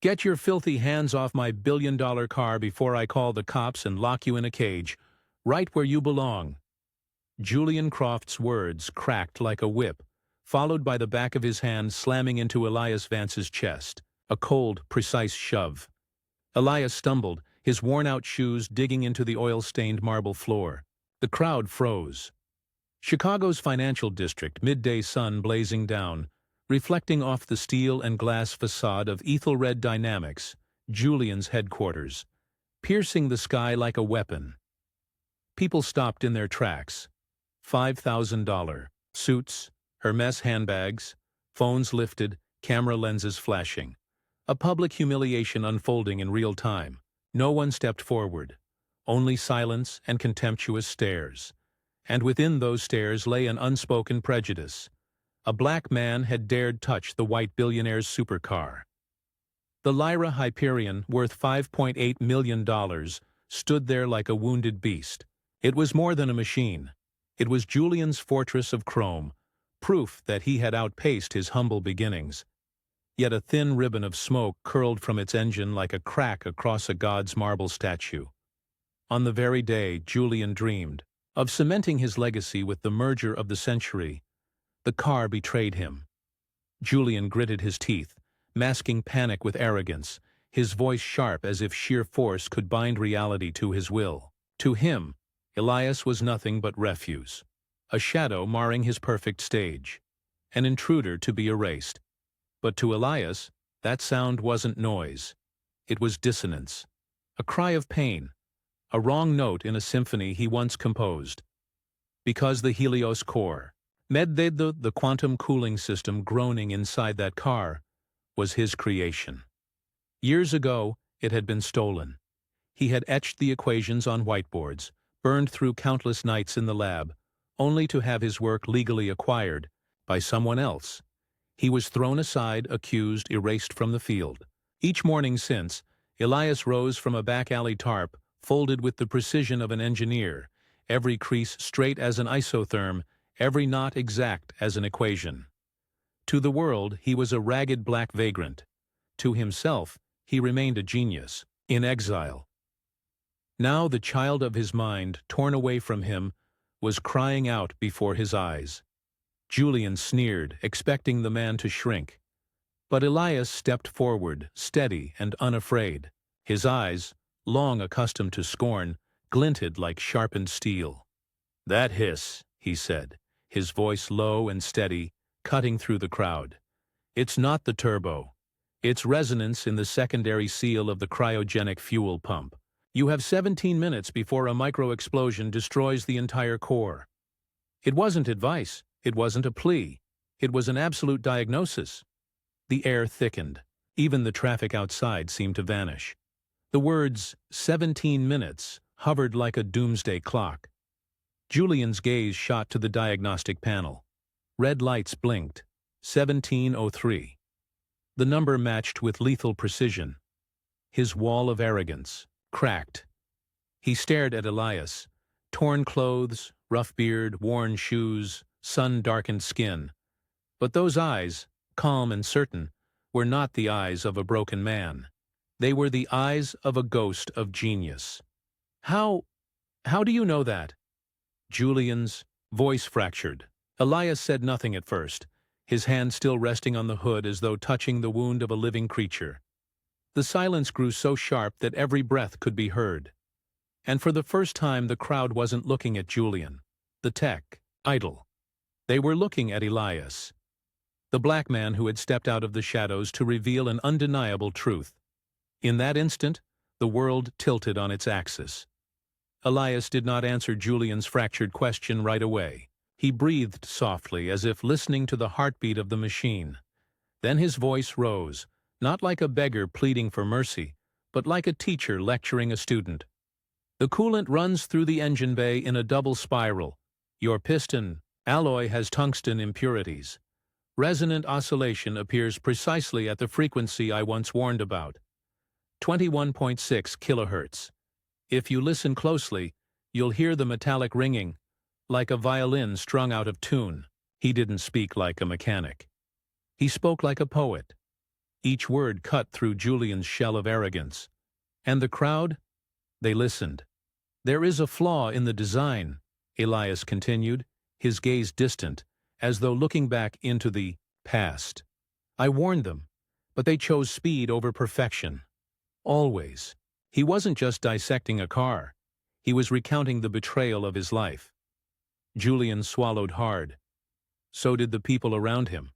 Get your filthy hands off my billion-dollar car before I call the cops and lock you in a cage, right where you belong." Julian Croft's words cracked like a whip, followed by the back of his hand slamming into Elias Vance's chest, a cold, precise shove. Elias stumbled, his worn-out shoes digging into the oil-stained marble floor. The crowd froze. Chicago's financial district, midday sun blazing down, reflecting off the steel and glass façade of Aethelred Dynamics, Julian's headquarters, piercing the sky like a weapon. People stopped in their tracks. $5,000 suits, Hermes handbags, phones lifted, camera lenses flashing. A public humiliation unfolding in real time. No one stepped forward. Only silence and contemptuous stares. And within those stares lay an unspoken prejudice. A black man had dared touch the white billionaire's supercar. The Lyra Hyperion, worth $5.8 million, stood there like a wounded beast. It was more than a machine. It was Julian's fortress of chrome, proof that he had outpaced his humble beginnings. Yet a thin ribbon of smoke curled from its engine like a crack across a god's marble statue. On the very day Julian dreamed of cementing his legacy with the merger of the century, the car betrayed him. Julian gritted his teeth, masking panic with arrogance, his voice sharp as if sheer force could bind reality to his will. To him, Elias was nothing but refuse, a shadow marring his perfect stage, an intruder to be erased. But to Elias, that sound wasn't noise. It was dissonance, a cry of pain, a wrong note in a symphony he once composed. Because the Helios core, midday, the quantum cooling system groaning inside that car, was his creation. Years ago, it had been stolen. He had etched the equations on whiteboards, burned through countless nights in the lab, only to have his work legally acquired by someone else. He was thrown aside, accused, erased from the field. Each morning since, Elias rose from a back-alley tarp, folded with the precision of an engineer, every crease straight as an isotherm, every knot exact as an equation. To the world, he was a ragged black vagrant. To himself, he remained a genius, in exile. Now the child of his mind, torn away from him, was crying out before his eyes. Julian sneered, expecting the man to shrink. But Elias stepped forward, steady and unafraid. His eyes, long accustomed to scorn, glinted like sharpened steel. "That hiss," he said, his voice low and steady, cutting through the crowd. "It's not the turbo. It's resonance in the secondary seal of the cryogenic fuel pump. You have 17 minutes before a micro-explosion destroys the entire core." It wasn't advice. It wasn't a plea. It was an absolute diagnosis. The air thickened. Even the traffic outside seemed to vanish. The words, 17 minutes, hovered like a doomsday clock. Julian's gaze shot to the diagnostic panel. Red lights blinked. 17:03. The number matched with lethal precision. His wall of arrogance cracked. He stared at Elias. Torn clothes, rough beard, worn shoes, sun-darkened skin. But those eyes, calm and certain, were not the eyes of a broken man. They were the eyes of a ghost of genius. How do you know that?" Julian's voice fractured. Elias said nothing at first, his hand still resting on the hood as though touching the wound of a living creature. The silence grew so sharp that every breath could be heard. And for the first time the crowd wasn't looking at Julian, the tech, idle. They were looking at Elias, the black man who had stepped out of the shadows to reveal an undeniable truth. In that instant, the world tilted on its axis. Elias did not answer Julian's fractured question right away. He breathed softly, as if listening to the heartbeat of the machine. Then his voice rose, not like a beggar pleading for mercy, but like a teacher lecturing a student. "The coolant runs through the engine bay in a double spiral. Your piston alloy has tungsten impurities. Resonant oscillation appears precisely at the frequency I once warned about. 21.6 kilohertz. If you listen closely, you'll hear the metallic ringing, like a violin strung out of tune." He didn't speak like a mechanic. He spoke like a poet. Each word cut through Julian's shell of arrogance. And the crowd? They listened. "There is a flaw in the design," Elias continued, his gaze distant, as though looking back into the past. "I warned them, but they chose speed over perfection. Always." He wasn't just dissecting a car. He was recounting the betrayal of his life. Julian swallowed hard. So did the people around him.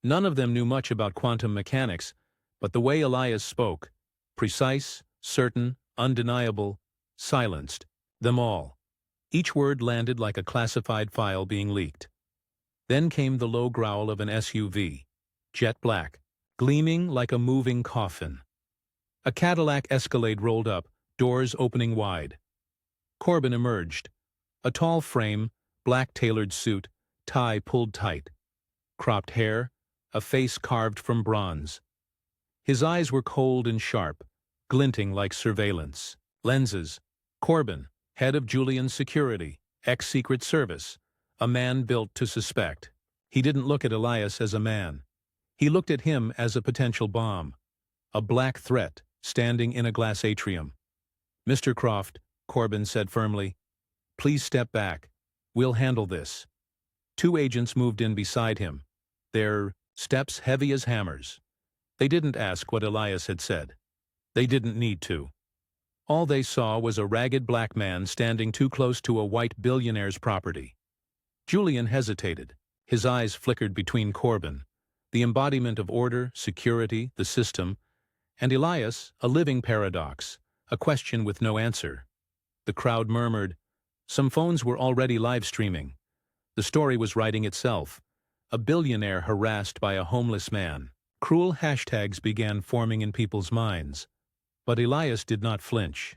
None of them knew much about quantum mechanics, but the way Elias spoke, precise, certain, undeniable, silenced them all. Each word landed like a classified file being leaked. Then came the low growl of an SUV, jet black, gleaming like a moving coffin. A Cadillac Escalade rolled up, doors opening wide. Corbin emerged. A tall frame, black tailored suit, tie pulled tight. Cropped hair, a face carved from bronze. His eyes were cold and sharp, glinting like surveillance lenses. Corbin, head of Julian's security, ex-Secret Service, a man built to suspect. He didn't look at Elias as a man. He looked at him as a potential bomb, a black threat standing in a glass atrium. "Mr. Croft," Corbin said firmly, "please step back. We'll handle this." Two agents moved in beside him, their steps heavy as hammers. They didn't ask what Elias had said. They didn't need to. All they saw was a ragged black man standing too close to a white billionaire's property. Julian hesitated. His eyes flickered between Corbin, the embodiment of order, security, the system, and Elias, a living paradox, a question with no answer. The crowd murmured. Some phones were already live streaming. The story was writing itself. A billionaire harassed by a homeless man. Cruel hashtags began forming in people's minds. But Elias did not flinch.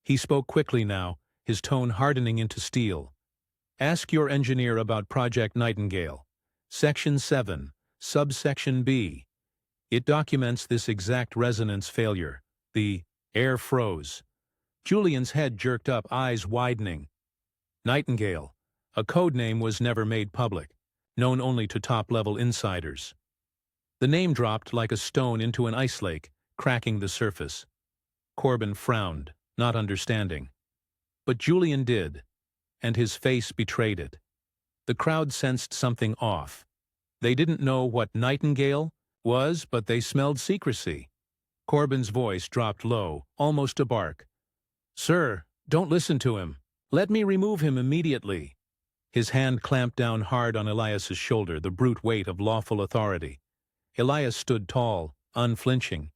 He spoke quickly now, his tone hardening into steel. "Ask your engineer about Project Nightingale. Section 7, Subsection B. It documents this exact resonance failure. The air froze." Julian's head jerked up, eyes widening. Nightingale. A code name was never made public, known only to top-level insiders. The name dropped like a stone into an ice lake, cracking the surface. Corbin frowned, not understanding. But Julian did, and his face betrayed it. The crowd sensed something off. They didn't know what Nightingale was, but they smelled secrecy. Corbin's voice dropped low, almost a bark. "Sir, don't listen to him. Let me remove him immediately." His hand clamped down hard on Elias's shoulder, the brute weight of lawful authority. Elias stood tall, unflinching.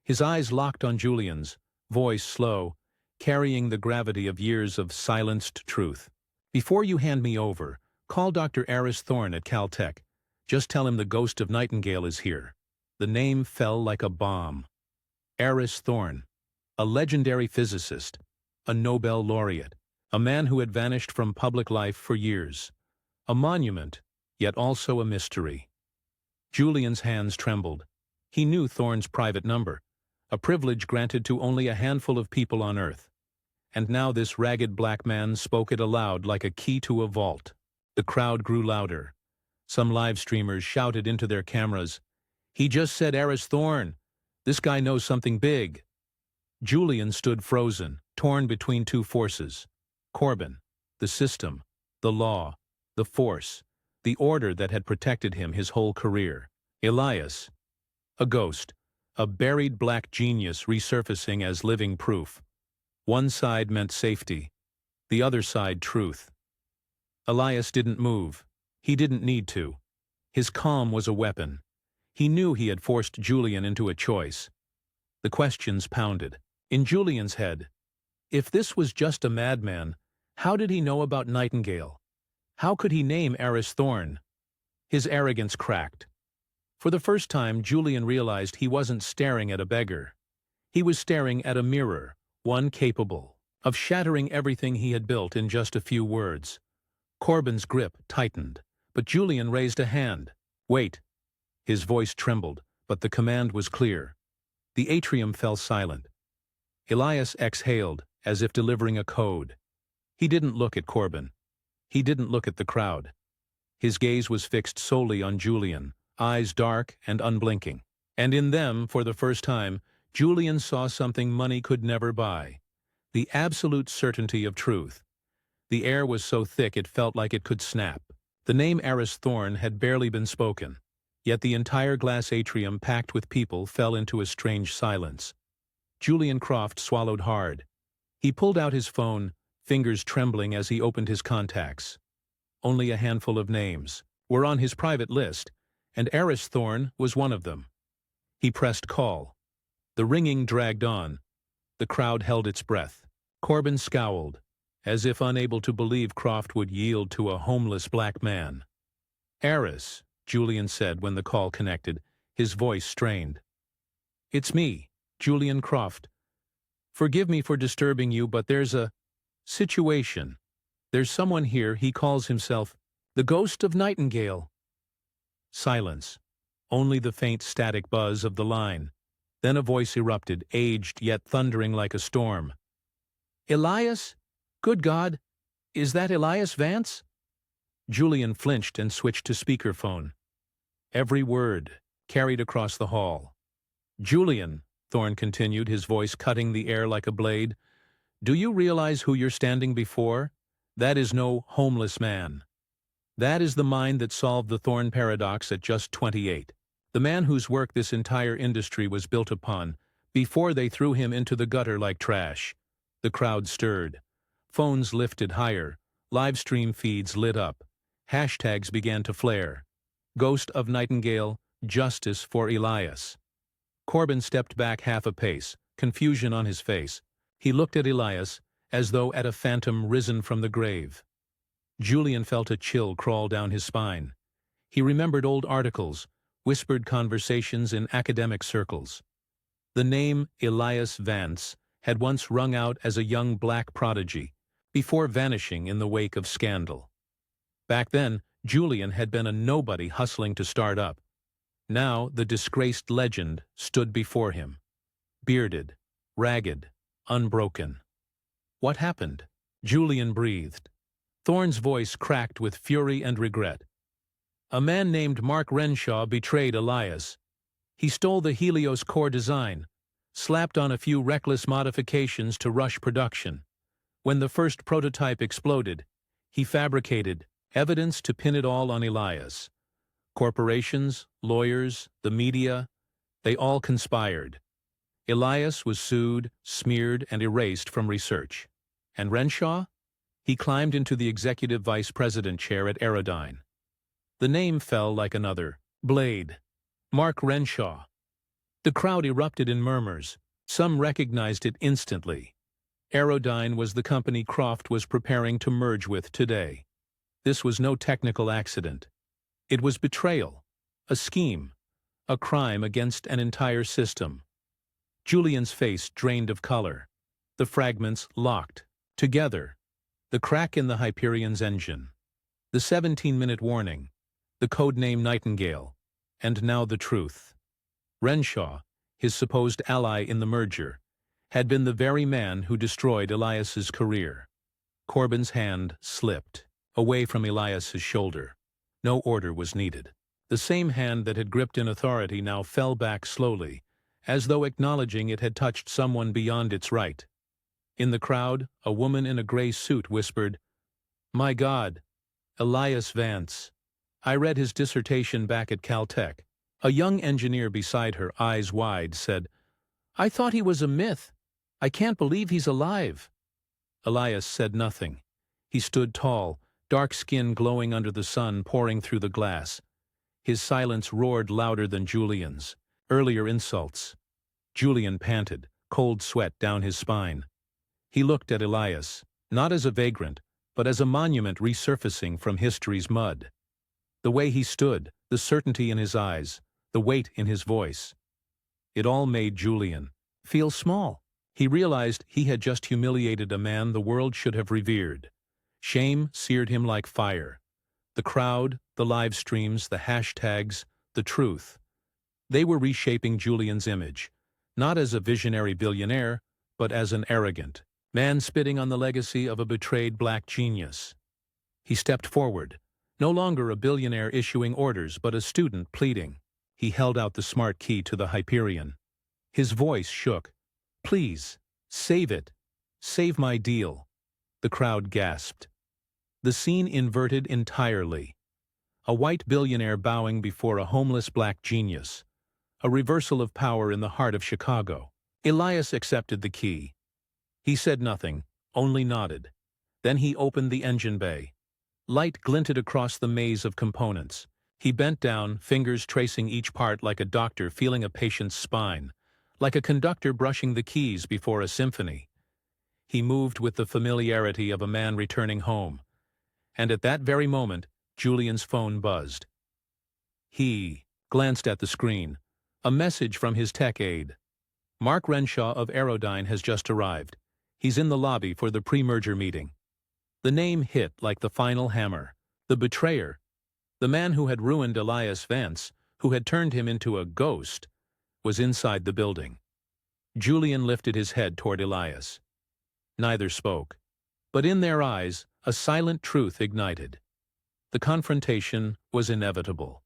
His eyes locked on Julian's, voice slow, carrying the gravity of years of silenced truth. "Before you hand me over, call Dr. Aris Thorne at Caltech. Just tell him the ghost of Nightingale is here." The name fell like a bomb. Aris Thorne, a legendary physicist, a Nobel laureate, a man who had vanished from public life for years. A monument, yet also a mystery. Julian's hands trembled. He knew Thorne's private number, a privilege granted to only a handful of people on Earth. And now this ragged black man spoke it aloud like a key to a vault. The crowd grew louder. Some live streamers shouted into their cameras, "He just said Aris Thorne. This guy knows something big." Julian stood frozen, torn between two forces. Corbin, the system, the law, the force, the order that had protected him his whole career. Elias, a ghost, a buried black genius resurfacing as living proof. One side meant safety, the other side truth. Elias didn't move. He didn't need to. His calm was a weapon. He knew he had forced Julian into a choice. The questions pounded. In Julian's head, if this was just a madman, how did he know about Nightingale? How could he name Aris Thorne? His arrogance cracked. For the first time, Julian realized he wasn't staring at a beggar. He was staring at a mirror, one capable of shattering everything he had built in just a few words. Corbin's grip tightened, but Julian raised a hand. "Wait." His voice trembled, but the command was clear. The atrium fell silent. Elias exhaled, as if delivering a code. He didn't look at Corbin. He didn't look at the crowd. His gaze was fixed solely on Julian, eyes dark and unblinking. And in them, for the first time, Julian saw something money could never buy: the absolute certainty of truth. The air was so thick it felt like it could snap. The name Eris Thorne had barely been spoken, yet the entire glass atrium packed with people fell into a strange silence. Julian Croft swallowed hard. He pulled out his phone, fingers trembling as he opened his contacts. Only a handful of names were on his private list, and Eris Thorne was one of them. He pressed call. The ringing dragged on. The crowd held its breath. Corbin scowled, as if unable to believe Croft would yield to a homeless black man. "Eris," Julian said when the call connected, his voice strained. "It's me, Julian Croft. Forgive me for disturbing you, but there's a situation. There's someone here, he calls himself the Ghost of Nightingale." Silence. Only the faint static buzz of the line. Then a voice erupted, aged yet thundering like a storm. "Elias? Good God! Is that Elias Vance?" Julian flinched and switched to speakerphone. Every word carried across the hall. "Julian," Thorne continued, his voice cutting the air like a blade, "do you realize who you're standing before? That is no homeless man. That is the mind that solved the Thorne paradox at just 28. The man whose work this entire industry was built upon, before they threw him into the gutter like trash." The crowd stirred. Phones lifted higher. Live stream feeds lit up. Hashtags began to flare. Ghost of Nightingale, justice for Elias. Corbin stepped back half a pace, confusion on his face. He looked at Elias, as though at a phantom risen from the grave. Julian felt a chill crawl down his spine. He remembered old articles, whispered conversations in academic circles. The name Elias Vance had once rung out as a young black prodigy, before vanishing in the wake of scandal. Back then, Julian had been a nobody hustling to start up. Now the disgraced legend stood before him. Bearded, ragged, unbroken. What happened? Julian breathed. Thorne's voice cracked with fury and regret. "A man named Mark Renshaw betrayed Elias. He stole the Helios core design, slapped on a few reckless modifications to rush production. When the first prototype exploded, he fabricated evidence to pin it all on Elias. Corporations, lawyers, the media, they all conspired. Elias was sued, smeared, and erased from research. And Renshaw? He climbed into the executive vice president chair at Aerodyne. The name fell like another blade. Mark Renshaw. The crowd erupted in murmurs. Some recognized it instantly. Aerodyne was the company Croft was preparing to merge with today. This was no technical accident. It was betrayal, a scheme, a crime against an entire system. Julian's face drained of color. The fragments locked, together. The crack in the Hyperion's engine. The 17-minute warning. The codename Nightingale. And now the truth. Renshaw, his supposed ally in the merger, had been the very man who destroyed Elias's career. Corbin's hand slipped, away from Elias's shoulder. No order was needed. The same hand that had gripped in authority now fell back slowly, as though acknowledging it had touched someone beyond its right. In the crowd, a woman in a gray suit whispered, "My God, Elias Vance. I read his dissertation back at Caltech." A young engineer beside her, eyes wide, said, "I thought he was a myth. I can't believe he's alive." Elias said nothing. He stood tall, dark skin glowing under the sun pouring through the glass. His silence roared louder than Julian's. Earlier insults. Julian panted, cold sweat down his spine. He looked at Elias, not as a vagrant, but as a monument resurfacing from history's mud. The way he stood, the certainty in his eyes, the weight in his voice. It all made Julian feel small. He realized he had just humiliated a man the world should have revered. Shame seared him like fire. The crowd, the live streams, the hashtags, the truth. They were reshaping Julian's image, not as a visionary billionaire, but as an arrogant man spitting on the legacy of a betrayed black genius. He stepped forward, no longer a billionaire issuing orders, but a student pleading. He held out the smart key to the Hyperion. His voice shook. "Please, save it. Save my deal." The crowd gasped. The scene inverted entirely. A white billionaire bowing before a homeless black genius. A reversal of power in the heart of Chicago. Elias accepted the key. He said nothing, only nodded. Then he opened the engine bay. Light glinted across the maze of components. He bent down, fingers tracing each part like a doctor feeling a patient's spine, like a conductor brushing the keys before a symphony. He moved with the familiarity of a man returning home. And at that very moment, Julian's phone buzzed. He glanced at the screen. A message from his tech aide. "Mark Renshaw of Aerodyne has just arrived. He's in the lobby for the pre-merger meeting." The name hit like the final hammer. The betrayer, the man who had ruined Elias Vance, who had turned him into a ghost, was inside the building. Julian lifted his head toward Elias. Neither spoke. But in their eyes, a silent truth ignited. The confrontation was inevitable.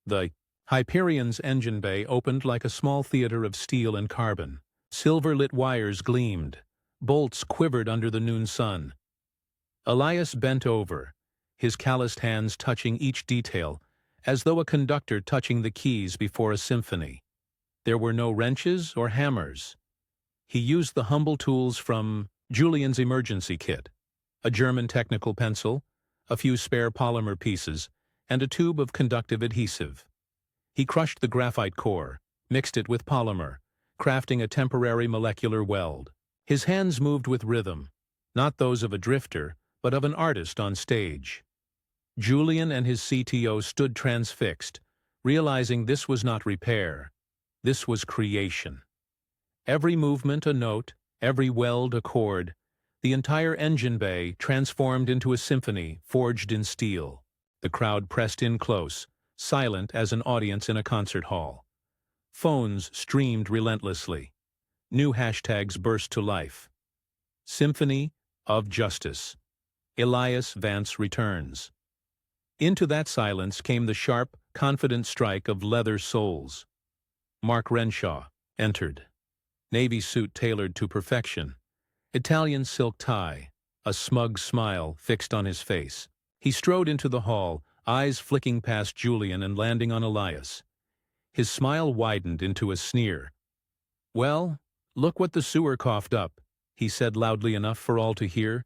The Hyperion's engine bay opened like a small theater of steel and carbon. Silver-lit wires gleamed. Bolts quivered under the noon sun. Elias bent over, his calloused hands touching each detail, as though a conductor touching the keys before a symphony. There were no wrenches or hammers. He used the humble tools from Julian's emergency kit, a German technical pencil, a few spare polymer pieces, and a tube of conductive adhesive. He crushed the graphite core, mixed it with polymer, crafting a temporary molecular weld. His hands moved with rhythm, not those of a drifter, but of an artist on stage. Julian and his CTO stood transfixed, realizing this was not repair. This was creation. Every movement a note, every weld a chord, the entire engine bay transformed into a symphony forged in steel. The crowd pressed in close, silent as an audience in a concert hall. Phones streamed relentlessly. New hashtags burst to life. Symphony of Justice. Elias Vance returns. Into that silence came the sharp, confident strike of leather soles. Mark Renshaw entered. Navy suit tailored to perfection. Italian silk tie, a smug smile fixed on his face. He strode into the hall, eyes flicking past Julian and landing on Elias. His smile widened into a sneer. "Well, look what the sewer coughed up," he said loudly enough for all to hear.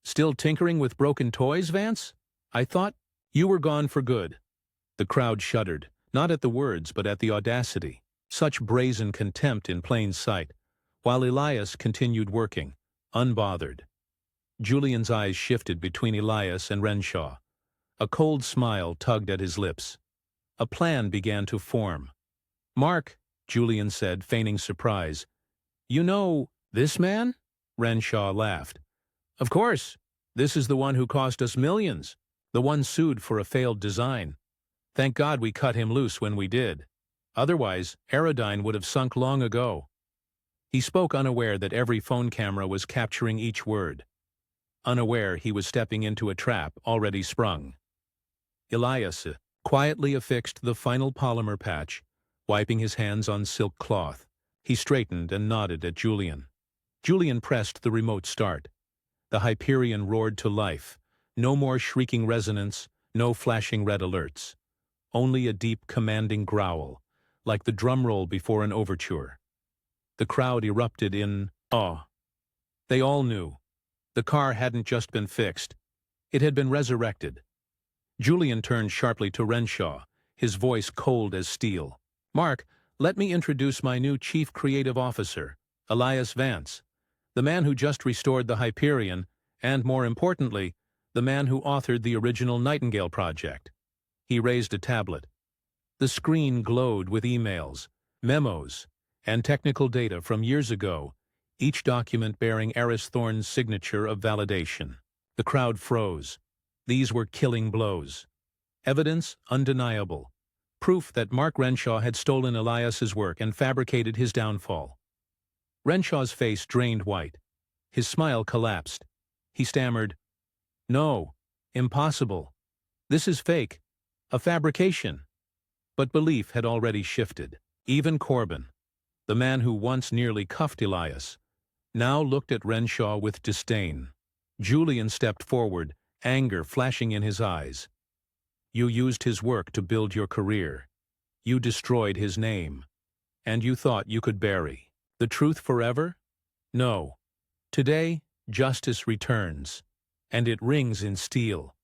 "Still tinkering with broken toys, Vance? I thought you were gone for good." The crowd shuddered, not at the words but at the audacity. Such brazen contempt in plain sight, while Elias continued working, unbothered. Julian's eyes shifted between Elias and Renshaw. A cold smile tugged at his lips. A plan began to form. "Mark," Julian said, feigning surprise. "You know this man?" Renshaw laughed. "Of course. This is the one who cost us millions. The one sued for a failed design. Thank God we cut him loose when we did. Otherwise, Aerodyne would have sunk long ago." He spoke unaware that every phone camera was capturing each word. Unaware he was stepping into a trap already sprung. Elias quietly affixed the final polymer patch, wiping his hands on silk cloth. He straightened and nodded at Julian. Julian pressed the remote start. The Hyperion roared to life. No more shrieking resonance, no flashing red alerts. Only a deep, commanding growl, like the drum roll before an overture. The crowd erupted in awe. They all knew. The car hadn't just been fixed. It had been resurrected. Julian turned sharply to Renshaw, his voice cold as steel. "Mark, let me introduce my new Chief Creative Officer, Elias Vance, the man who just restored the Hyperion, and, more importantly, the man who authored the original Nightingale project." He raised a tablet. The screen glowed with emails, memos, and technical data from years ago, each document bearing Eris Thorne's signature of validation. The crowd froze. These were killing blows. Evidence undeniable. Proof that Mark Renshaw had stolen Elias's work and fabricated his downfall. Renshaw's face drained white. His smile collapsed. He stammered, "No, impossible. This is fake. A fabrication." But belief had already shifted. Even Corbin, the man who once nearly cuffed Elias, now looked at Renshaw with disdain. Julian stepped forward, anger flashing in his eyes. You used his work to build your career. You destroyed his name. And you thought you could bury the truth forever? No. Today, justice returns, and it rings in steel.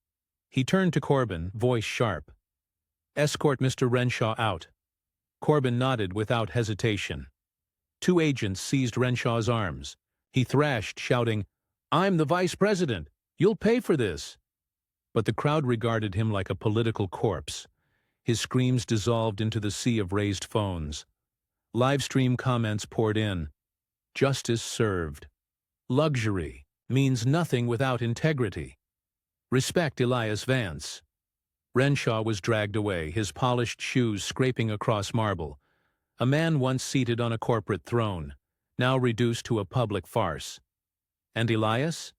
He turned to Corbin, voice sharp. Escort Mr. Renshaw out. Corbin nodded without hesitation. Two agents seized Renshaw's arms. He thrashed, shouting, I'm the vice president. You'll pay for this. But the crowd regarded him like a political corpse. His screams dissolved into the sea of raised phones. Livestream comments poured in. Justice served. Luxury means nothing without integrity. Respect Elias Vance. Renshaw was dragged away, his polished shoes scraping across marble. A man once seated on a corporate throne, now reduced to a public farce. And Elias?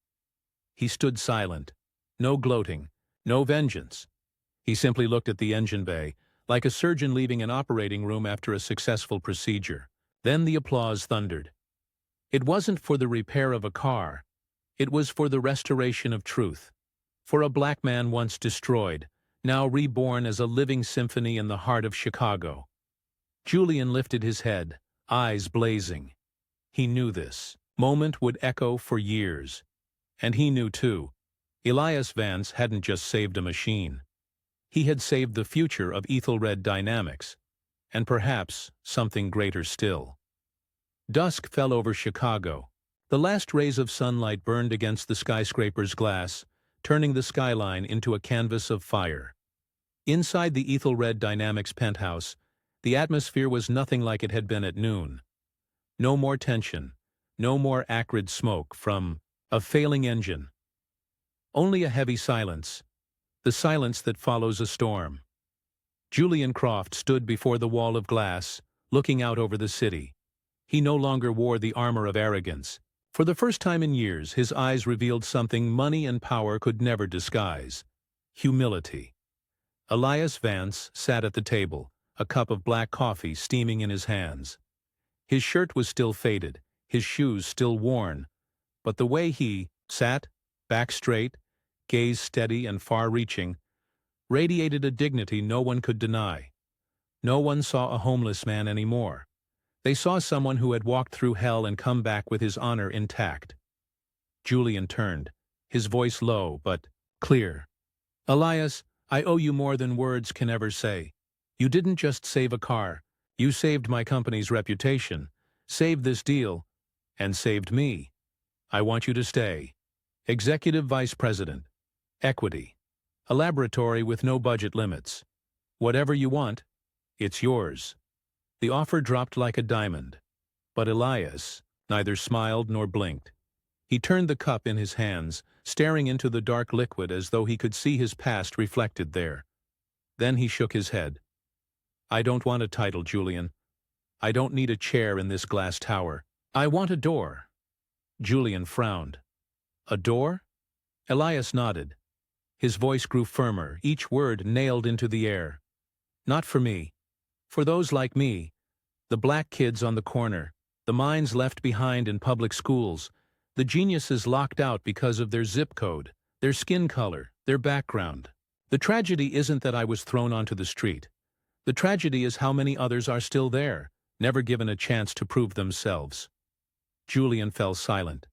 He stood silent. No gloating, no vengeance. He simply looked at the engine bay, like a surgeon leaving an operating room after a successful procedure. Then the applause thundered. It wasn't for the repair of a car. It was for the restoration of truth. For a black man once destroyed, now reborn as a living symphony in the heart of Chicago. Julian lifted his head, eyes blazing. He knew this moment would echo for years. And he knew too, Elias Vance hadn't just saved a machine. He had saved the future of Aethelred Dynamics, and perhaps something greater still. Dusk fell over Chicago. The last rays of sunlight burned against the skyscraper's glass, turning the skyline into a canvas of fire. Inside the Aethelred Dynamics penthouse, the atmosphere was nothing like it had been at noon. No more tension, no more acrid smoke from a failing engine. Only a heavy silence, the silence that follows a storm. Julian Croft stood before the wall of glass, looking out over the city. He no longer wore the armor of arrogance. For the first time in years, his eyes revealed something money and power could never disguise: humility. Elias Vance sat at the table, a cup of black coffee steaming in his hands. His shirt was still faded, his shoes still worn, but the way he sat, back straight, gaze steady and far-reaching, radiated a dignity no one could deny. No one saw a homeless man anymore. They saw someone who had walked through hell and come back with his honor intact. Julian turned, his voice low but clear. Elias, I owe you more than words can ever say. You didn't just save a car. You saved my company's reputation, saved this deal, and saved me. I want you to stay. Executive Vice President. Equity. A laboratory with no budget limits. Whatever you want, it's yours. The offer dropped like a diamond. But Elias neither smiled nor blinked. He turned the cup in his hands, staring into the dark liquid as though he could see his past reflected there. Then he shook his head. I don't want a title, Julian. I don't need a chair in this glass tower. I want a door. Julian frowned. A door? Elias nodded. His voice grew firmer, each word nailed into the air. Not for me. For those like me, the black kids on the corner, the minds left behind in public schools, the geniuses locked out because of their zip code, their skin color, their background. The tragedy isn't that I was thrown onto the street. The tragedy is how many others are still there, never given a chance to prove themselves. Julian fell silent.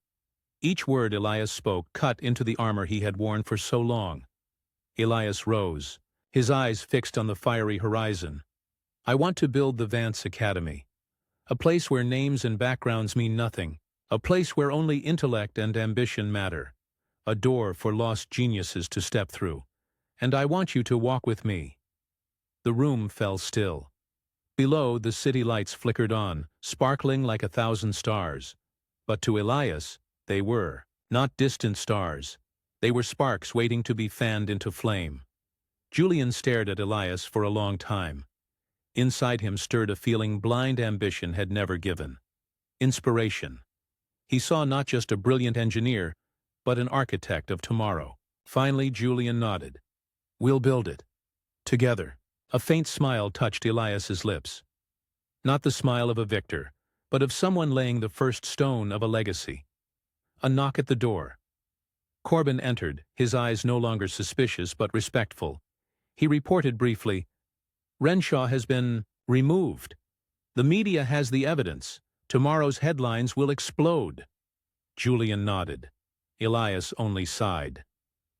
Each word Elias spoke cut into the armor he had worn for so long. Elias rose, his eyes fixed on the fiery horizon. I want to build the Vance Academy. A place where names and backgrounds mean nothing. A place where only intellect and ambition matter. A door for lost geniuses to step through. And I want you to walk with me. The room fell still. Below, the city lights flickered on, sparkling like 1,000 stars. But to Elias, they were not distant stars. They were sparks waiting to be fanned into flame. Julian stared at Elias for a long time. Inside him stirred a feeling blind ambition had never given. Inspiration. He saw not just a brilliant engineer, but an architect of tomorrow. Finally, Julian nodded. We'll build it. Together. A faint smile touched Elias's lips. Not the smile of a victor, but of someone laying the first stone of a legacy. A knock at the door. Corbin entered, his eyes no longer suspicious but respectful. He reported briefly, "Renshaw has been removed. The media has the evidence. Tomorrow's headlines will explode." Julian nodded. Elias only sighed.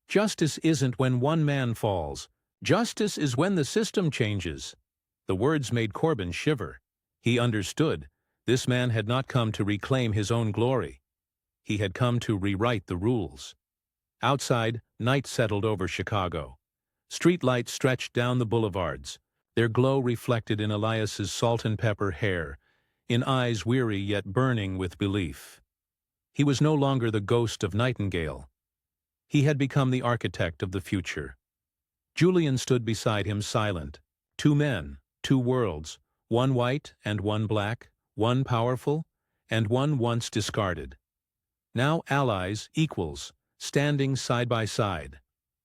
Justice isn't when one man falls. Justice is when the system changes. The words made Corbin shiver. He understood. This man had not come to reclaim his own glory. He had come to rewrite the rules. Outside, night settled over Chicago. Street lights stretched down the boulevards, their glow reflected in Elias's salt-and-pepper hair, in eyes weary yet burning with belief. He was no longer the ghost of Nightingale. He had become the architect of the future. Julian stood beside him silent. Two men, two worlds, one white and one black, one powerful and one once discarded. Now allies, equals, standing side by side.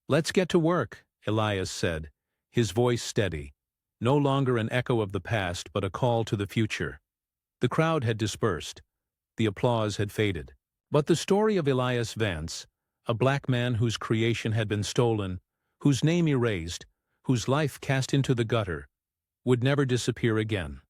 "Let's get to work," Elias said, his voice steady, no longer an echo of the past but a call to the future. The crowd had dispersed. The applause had faded. But the story of Elias Vance, a black man whose creation had been stolen, whose name erased, whose life cast into the gutter, would never disappear again.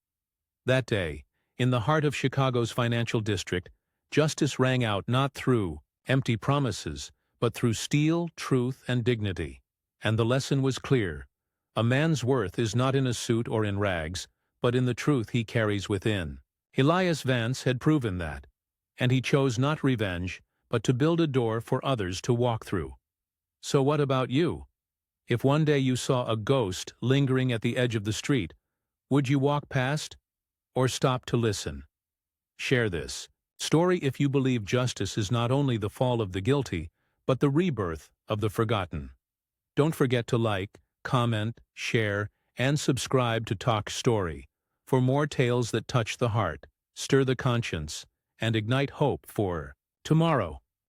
That day, in the heart of Chicago's financial district, justice rang out not through empty promises, but through steel, truth, and dignity. And the lesson was clear. A man's worth is not in a suit or in rags, but in the truth he carries within. Elias Vance had proven that, and he chose not revenge, but to build a door for others to walk through. So what about you? If one day you saw a ghost lingering at the edge of the street, would you walk past or stop to listen? Share this story if you believe justice is not only the fall of the guilty, but the rebirth of the forgotten. Don't forget to like, comment, share, and subscribe to Toch Story for more tales that touch the heart, stir the conscience, and ignite hope for tomorrow.